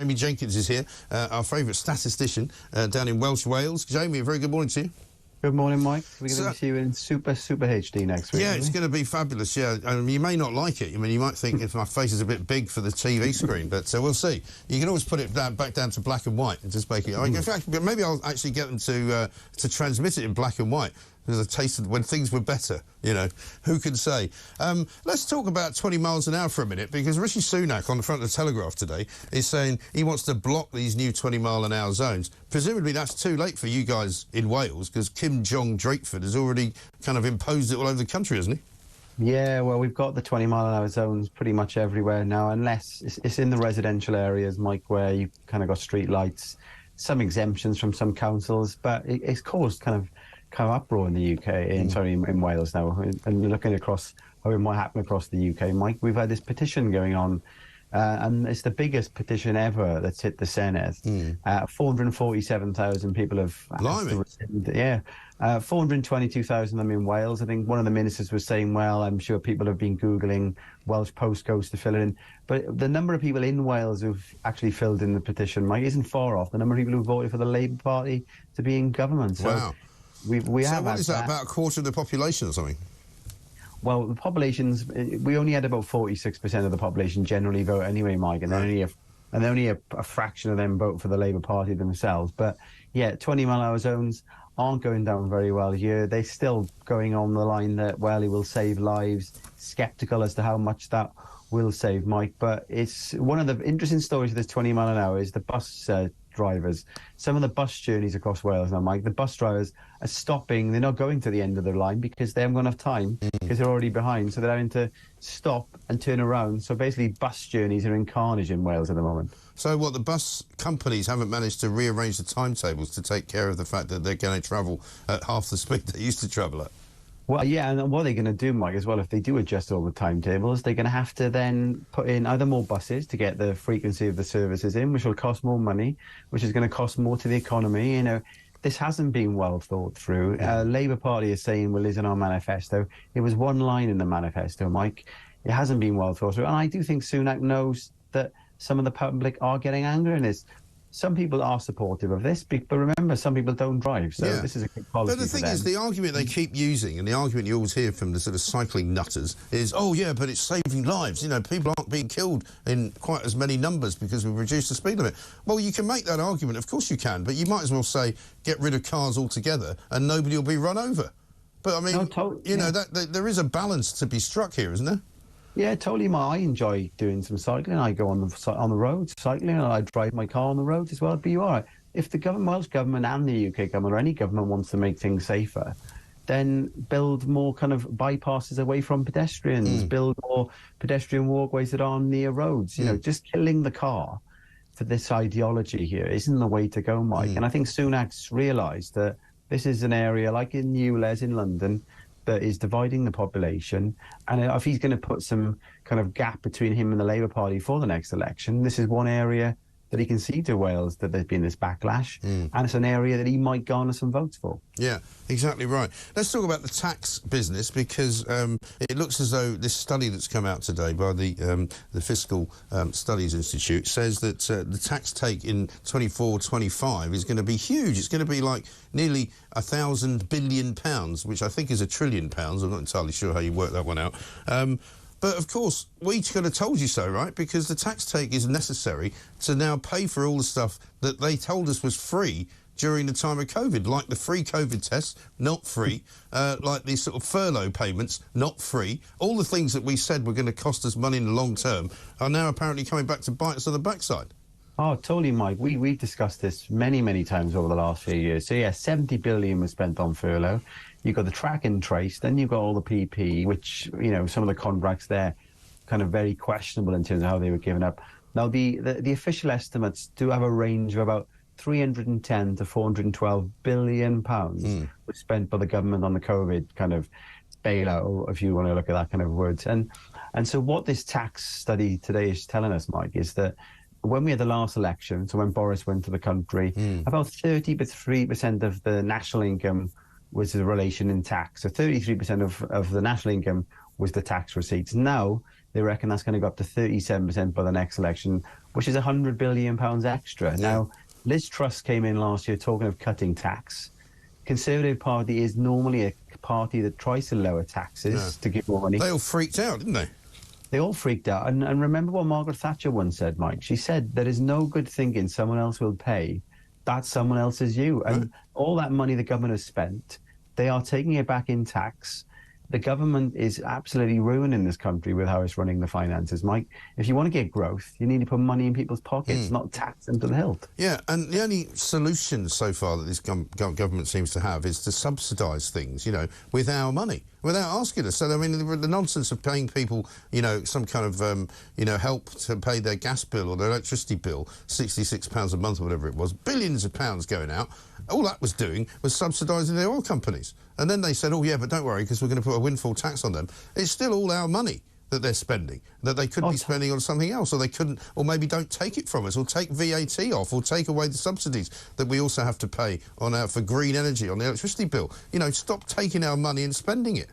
Jamie Jenkins is here, our favourite statistician down in Welsh Wales. Jamie, a very good morning to you. Good morning, Mike. We're going to see you in super HD next week. Yeah, it's going to be fabulous, yeah. You may not like it. I mean, you might think if my face is a bit big for the TV screen, but we'll see. You can always put it back down to black and white and just make it... In fact, maybe I'll actually get them to transmit it in black and white, because I tasted when things were better, you know. Who can say? Let's talk about 20 miles an hour for a minute, because Rishi Sunak on the front of the Telegraph today is saying he wants to block these new 20-mile-an-hour zones. Presumably that's too late for you guys in Wales, because Kim Jong-Drakeford has already kind of imposed it all over the country, hasn't he? Yeah, well, we've got the 20-mile-an-hour zones pretty much everywhere now, unless it's in the residential areas, Mike, where you've kind of got street lights, some exemptions from some councils, but it's caused kind of uproar in the UK, in Wales now, and looking across how it might happen across the UK, Mike. We've had this petition going on, and it's the biggest petition ever that's hit the Senate. 447,000 people have... Yeah, 422,000 of them in Wales. I think one of the ministers was saying, well, I'm sure people have been Googling Welsh postcodes to fill it in. But the number of people in Wales who've actually filled in the petition, Mike, isn't far off the number of people who voted for the Labour Party to be in government. So wow. We so have what is that, about a quarter of the population or something? Well, the population's... We only had about 46% of the population generally vote anyway, Mike, and only a fraction of them vote for the Labour Party themselves. But, yeah, 20-mile-an-hour zones aren't going down very well here. They're still going on the line that, well, it will save lives, sceptical as to how much that will save, Mike. But it's one of the interesting stories of this 20-mile-an-hour is the bus drivers. Some of the bus journeys across Wales now, Mike, the bus drivers are stopping. They're not going to the end of the line because they haven't got enough time, because they're already behind. So they're having to stop and turn around. So basically bus journeys are in carnage in Wales at the moment. So what, the bus companies haven't managed to rearrange the timetables to take care of the fact that they're going to travel at half the speed they used to travel at? Well, yeah, and what are they going to do, Mike, as well, if they do adjust all the timetables? They're going to have to then put in either more buses to get the frequency of the services in, which will cost more money, which is going to cost more to the economy. You know, this hasn't been well thought through. Labour Party is saying, well, it's in our manifesto. It was one line in the manifesto, Mike. It hasn't been well thought through. And I do think Sunak knows that some of the public are getting angry in this. Some people are supportive of this, but remember, some people don't drive, so this is a good policy. But the thing is, the argument they keep using, and the argument you always hear from the sort of cycling nutters, is, oh, yeah, but it's saving lives. You know, people aren't being killed in quite as many numbers because we've reduced the speed limit. Well, you can make that argument, of course you can, but you might as well say, get rid of cars altogether and nobody will be run over. But, I mean, you know, there is a balance to be struck here, isn't there? Yeah, totally. I enjoy doing some cycling. I go on the road cycling, and I drive my car on the road as well. But you're all right. If the Welsh Government and the UK Government or any government wants to make things safer, then build more kind of bypasses away from pedestrians, build more pedestrian walkways that aren't near roads. You know, just killing the car for this ideology here isn't the way to go, Mike. And I think Sunak's realised that this is an area like in ULEZ in London that is dividing the population, and if he's going to put some kind of gap between him and the Labour Party for the next election, this is one area that he can see to Wales that there's been this backlash, and it's an area that he might garner some votes for. Yeah, exactly right. Let's talk about the tax business, because it looks as though this study that's come out today by the Fiscal Studies Institute says that the tax take in 24-25 is going to be huge. It's going to be like nearly £1,000 billion, which I think is £1 trillion. I'm not entirely sure how you work that one out. But, of course, we could have told you so, right? Because the tax take is necessary to now pay for all the stuff that they told us was free during the time of COVID, like the free COVID tests, not free, like these sort of furlough payments, not free. All the things that we said were going to cost us money in the long term are now apparently coming back to bite us on the backside. Oh, totally, Mike. We've discussed this many, many times over the last few years. So, yeah, 70 billion was spent on furlough. You've got the track and trace, then you've got all the PP, which, you know, some of the contracts there kind of very questionable in terms of how they were given up. Now, the official estimates do have a range of about 310 to 412 billion pounds was spent by the government on the COVID kind of bailout, or if you want to look at that kind of words. And so what this tax study today is telling us, Mike, is that when we had the last election, so when Boris went to the country, about 33% of the national income was the relation in tax. So 33% of the national income was the tax receipts. Now, They reckon that's going to go up to 37% by the next election, which is £100 billion extra. Yeah. Now, Liz Truss came in last year talking of cutting tax. Conservative Party is normally a party that tries to lower taxes to give more money. They all freaked out, didn't they? They all freaked out. And remember what Margaret Thatcher once said, Mike? She said, there is no good thinking someone else will pay. That someone else is you. And all that money the government has spent, they are taking it back in tax. The government is absolutely ruining this country with how it's running the finances, Mike. If you want to get growth, you need to put money in people's pockets, not tax them to the hilt. Yeah, and the only solution so far that this government seems to have is to subsidise things, you know, with our money, without asking us. So, I mean, the nonsense of paying people, you know, some kind of, you know, help to pay their gas bill or their electricity bill, £66 a month or whatever it was, billions of pounds going out. All that was doing was subsidising their oil companies. And then they said, oh, yeah, but don't worry, because we're going to put a windfall tax on them. It's still all our money that they're spending, that they could be spending on something else, or they couldn't, or maybe don't take it from us, or take VAT off, or take away the subsidies that we also have to pay on for green energy on the electricity bill. You know, stop taking our money and spending it.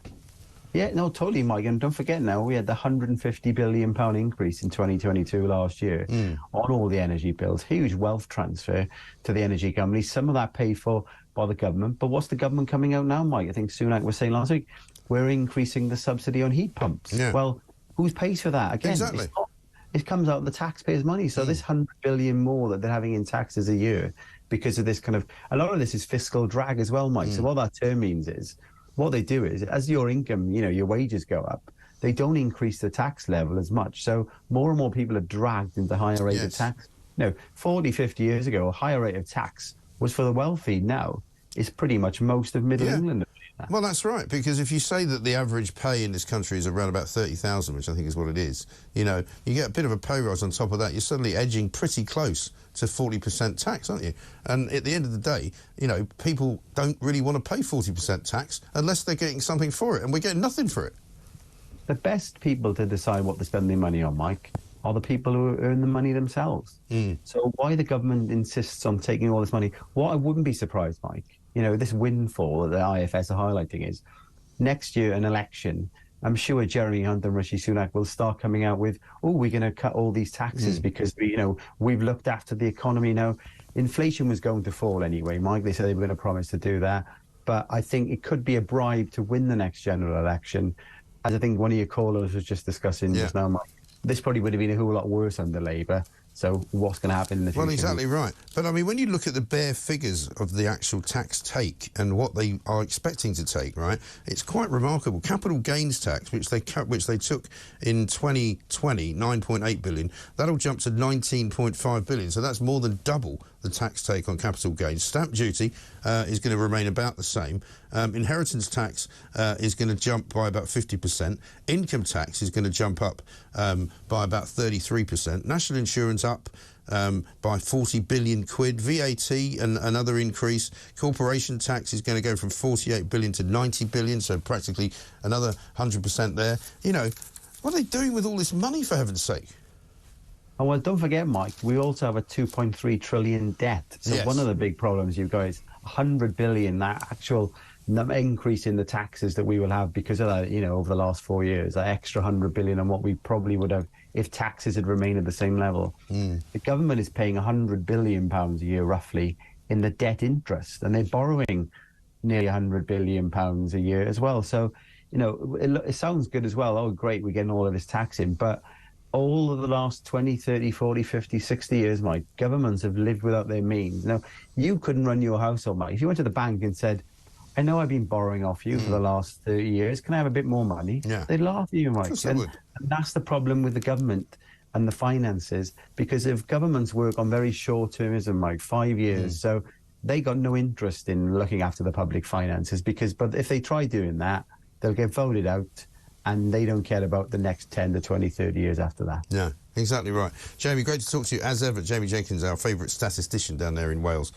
Yeah, no, totally, Mike. And don't forget now, we had the £150 billion increase in 2022 last year on all the energy bills. Huge wealth transfer to the energy companies. Some of that paid for by the government. But what's the government coming out now, Mike? I think Sunak was saying last week, we're increasing the subsidy on heat pumps. Yeah. Well, who pays for that? Again, exactly. It comes out of the taxpayers' money. So this £100 billion more that they're having in taxes a year because of this kind of... A lot of this is fiscal drag as well, Mike. So what that term means is, what they do is, as your income, you know, your wages go up, they don't increase the tax level as much. So more and more people are dragged into higher rate of tax. You know, 40, 50 years ago, a higher rate of tax was for the wealthy. Now it's pretty much most of Middle England. Well, that's right, because if you say that the average pay in this country is around about 30,000, which I think is what it is, you know, you get a bit of a pay rise on top of that, you're suddenly edging pretty close to 40% tax, aren't you? And at the end of the day, you know, people don't really want to pay 40% tax unless they're getting something for it, and we're getting nothing for it. The best people to decide what to spend their money on, Mike, are the people who earn the money themselves. So why the government insists on taking all this money, what I wouldn't be surprised, Mike, you know, this windfall that the IFS are highlighting is next year, an election, I'm sure Jeremy Hunt and Rishi Sunak will start coming out with, oh, we're going to cut all these taxes because, you know, we've looked after the economy now. Inflation was going to fall anyway, Mike. They said they were going to promise to do that. But I think it could be a bribe to win the next general election. As I think one of your callers was just discussing just now, Mike. This probably would have been a whole lot worse under Labour. So what's going to happen in the future? Well, exactly right. But, I mean, when you look at the bare figures of the actual tax take and what they are expecting to take, right, it's quite remarkable. Capital gains tax, which they took in 2020, 9.8 billion, that'll jump to 19.5 billion. So that's more than double the tax take on capital gains. Stamp duty is going to remain about the same. Inheritance tax is going to jump by about 50%. Income tax is going to jump up by about 33%. National insurance up by 40 billion quid. VAT and another increase. Corporation tax is going to go from 48 billion to 90 billion, so practically another 100% there. You know, what are they doing with all this money, for heaven's sake? Oh, well, don't forget, Mike, we also have a 2.3 trillion debt. So one of the big problems you've got is 100 billion, that actual increase in the taxes that we will have because of that, you know, over the last 4 years, that extra 100 billion on what we probably would have if taxes had remained at the same level. The government is paying 100 billion pounds a year, roughly, in the debt interest, and they're borrowing nearly 100 billion pounds a year as well. So, you know, it sounds good as well. Oh, great, we're getting all of this tax in, but all of the last 20, 30, 40, 50, 60 years, Mike, governments have lived without their means. Now, you couldn't run your household, Mike. If you went to the bank and said, I know I've been borrowing off you for the last 30 years, can I have a bit more money? They'd laugh at you, Mike. And that's the problem with the government and the finances, because if governments work on very short-termism, Mike, 5 years, so they got no interest in looking after the public finances, but if they try doing that, they'll get voted out, and they don't care about the next 10 to 20, 30 years after that. Yeah, exactly right. Jamie, great to talk to you as ever. Jamie Jenkins, our favourite statistician down there in Wales.